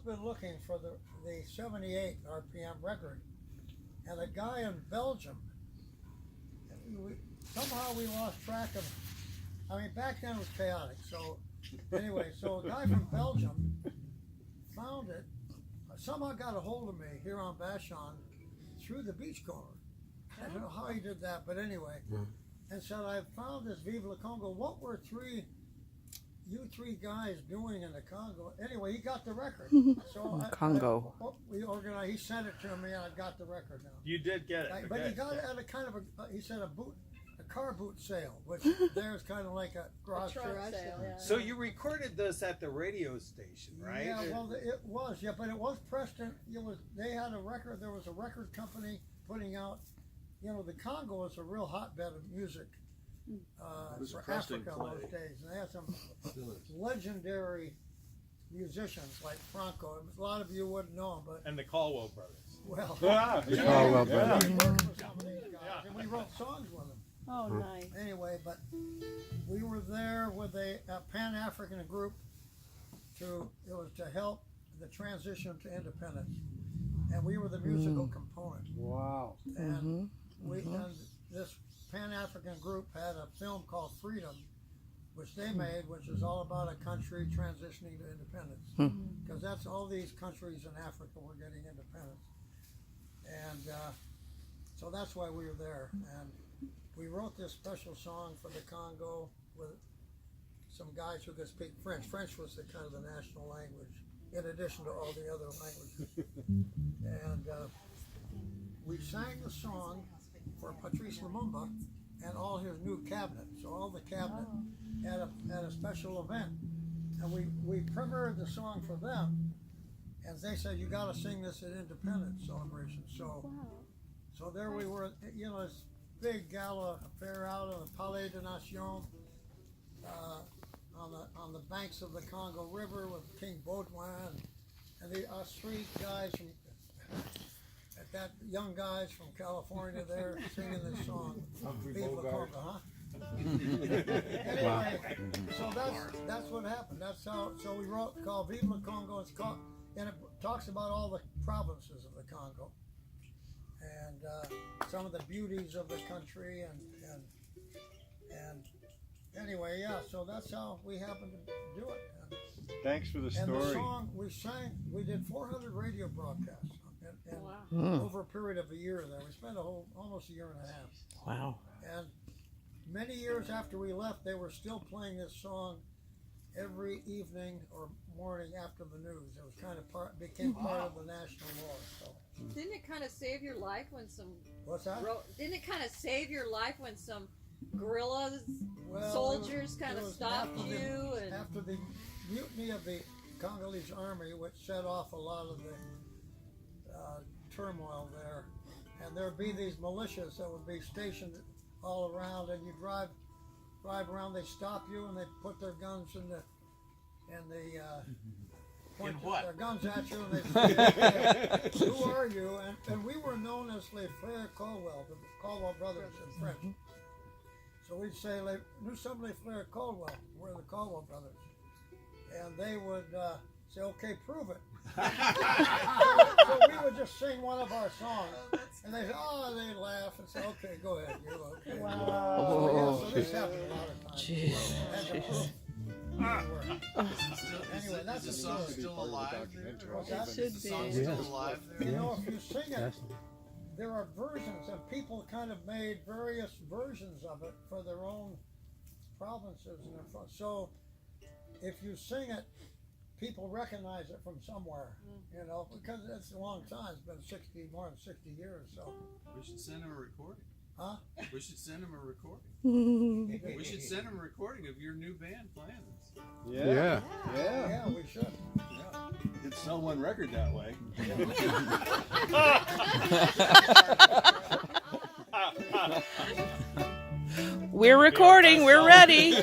been looking for the 78 RPM record, and a guy in Belgium, somehow we lost track of, I mean, back then it was chaotic, so anyway, so a guy from Belgium found it, somehow got a hold of me here on Vashon through the Beachcomber. I don't know how he did that, but anyway, and said, I found this Viva la Congo. What were you three guys doing in the Congo? Anyway, he got the record. So Congo. We organized. He sent it to me, and I got the record now. You did get it, But okay. he got it at a kind of he said a car boot sale, which there's kind of like a garage sale. Yeah. So you recorded this at the radio station, right? Yeah, well, it was, but it was Preston. They had a record. There was a record company putting out. The Congo is a real hotbed of music for Africa in those days. And they had some legendary musicians like Franco. A lot of you wouldn't know him, but And the Colwell brothers. well, Colwell brothers. we worked with some of these guys, and we wrote songs with them. Oh, nice. Anyway, but we were there with a Pan-African group. It was to help the transition to independence, and we were the musical component. Wow. And and this Pan-African group had a film called Freedom, which they made, which is all about a country transitioning to independence. Because that's all these countries in Africa were getting independence. And so that's why we were there. And we wrote this special song for the Congo with some guys who could speak French. French was the kind of the national language, in addition to all the other languages. And we sang the song for Patrice Lumumba and all his new cabinet. So all the cabinet had a special event, and we premiered the song for them. And they said, you got to sing this at Independence Celebration. So there we were, this big gala affair out on the Palais de Nation, on the banks of the Congo River with King Baudouin and us three guys from that young guys from California there singing this song. Viva la Congo, huh? Anyway, so that's what happened. That's how. So we wrote called Viva la Congo. It's called, and it talks about all the provinces of the Congo and some of the beauties of the country and anyway, yeah. So that's how we happened to do it. Thanks for the story. And the song we sang, we did 400 radio broadcasts. And over a period of a year there. We spent almost a year and a half. Wow. And many years after we left, they were still playing this song every evening or morning after the news. It was kind of became part of the national law. So. Didn't it kind of save your life when some... What's that? Didn't it kind of save your life when some guerrillas, soldiers kind of stopped you? After the mutiny of the Congolese army, which set off a lot of the turmoil there, and there'd be these militias that would be stationed all around, and you drive around, they stop you and they put their guns in the point their guns at you and they say, who are you? And we were known as les Frere Colwell, the Colwell brothers in French. So we'd say, nous sommes les Frere Colwell, we're the Colwell brothers. And they would say, okay, prove it. So we would just sing one of our songs, and they they laugh and say, okay, go ahead, you okay. Wow. So this happened a lot of times. Jeez. Anyway, that's the song still alive? That should The song's still alive there? if you sing it, there are versions, and people kind of made various versions of it for their own provinces. So if you sing it, people recognize it from somewhere, because it's a long time. It's been more than 60 years. So We should send him a recording. Huh? We should send him a recording. We should send him a recording of your new band playing this. Yeah. Yeah, we should. Could sell one record that way. We're recording. We're ready. All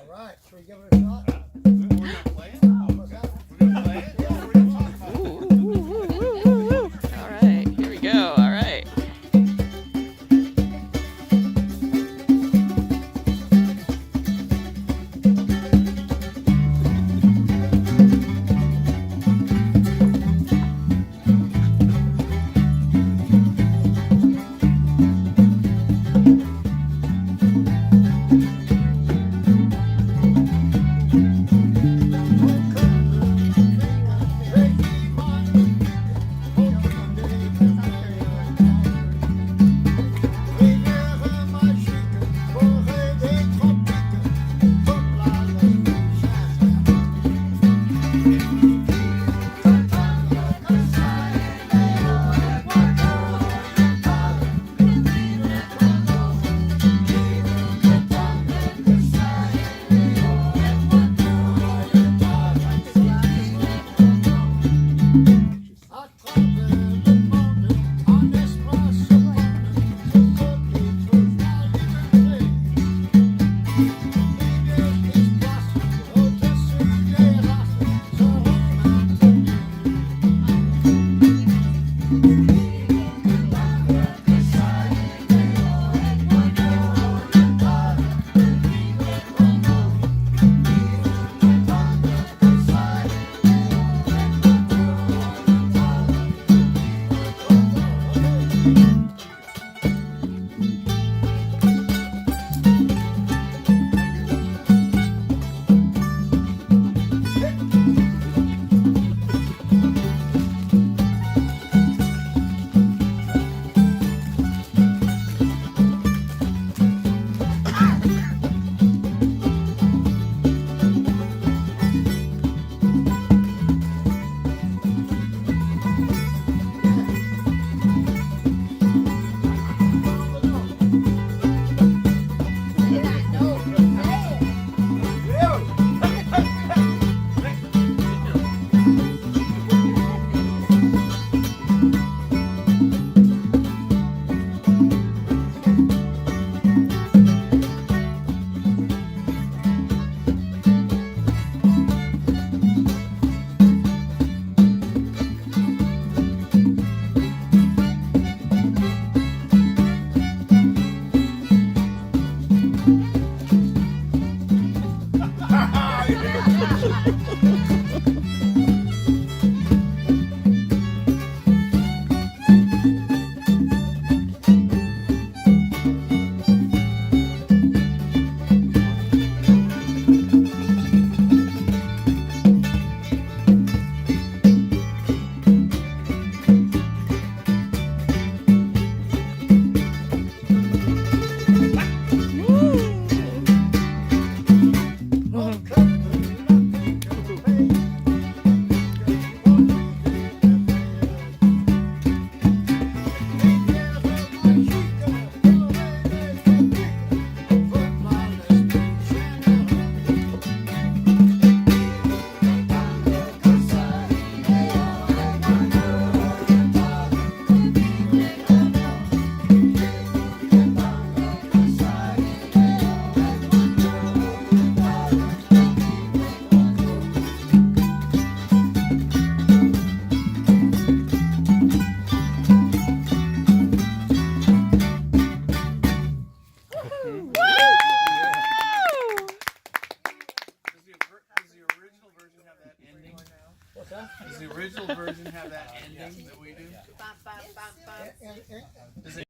right, so we give it a